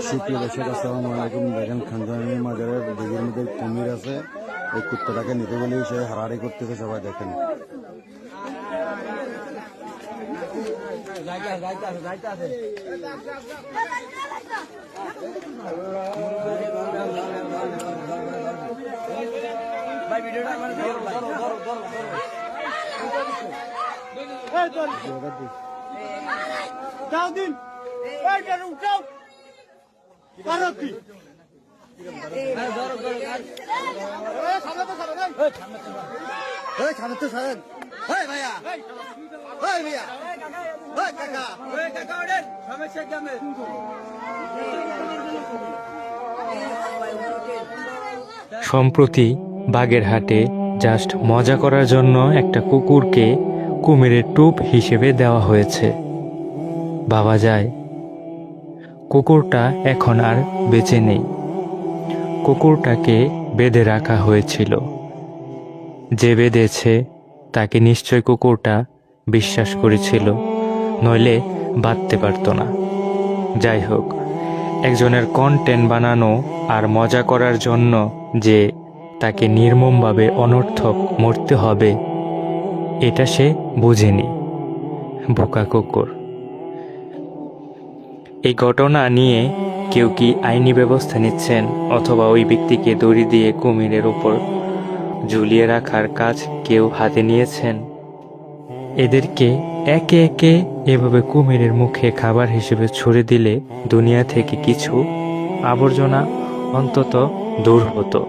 সুপ্রিয় দর্শক, আসসালামু আলাইকুম। দেখেন খানজানি মাজারের দিঘির মধ্যে কুমির আছে। এই কুত্তাটাকে নিতে বলে সে হারাহারি করতেছে, সবাই দেখেন। সম্প্রতি বাগেরহাটে জাস্ট মজা করার জন্য একটা কুকুরকে কুমিরের টোপ হিসেবে দেওয়া হয়েছে। ভাবা যায়, কুকুরটা এখন আর বেঁচে নেই। কুকুরটাকে বেঁধে রাখা হয়েছিল। যে বেঁধেছে তাকে নিশ্চয় কুকুরটা বিশ্বাস করেছিল, নইলে বাঁধতে পারত না। যাই হোক, একজনের কন্টেন্ট বানানো আর মজা করার জন্য যে তাকে নির্মমভাবে অনর্থক মরতে হবে, এটা সে বুঝেনি। বোকা কুকুর। এই ঘটনা নিয়ে কেউ কি আইনি ব্যবস্থা নিচ্ছেন, অথবা ওই ব্যক্তিকে দড়ি দিয়ে কুমিরের উপর ঝুলিয়ে রাখার কাজ কেউ হাতে নিয়েছেন? এদেরকে একে একে এভাবে কুমিরের মুখে খাবার হিসেবে ছুড়ে দিলে দুনিয়া থেকে কিছু আবর্জনা অন্তত দূর হতো।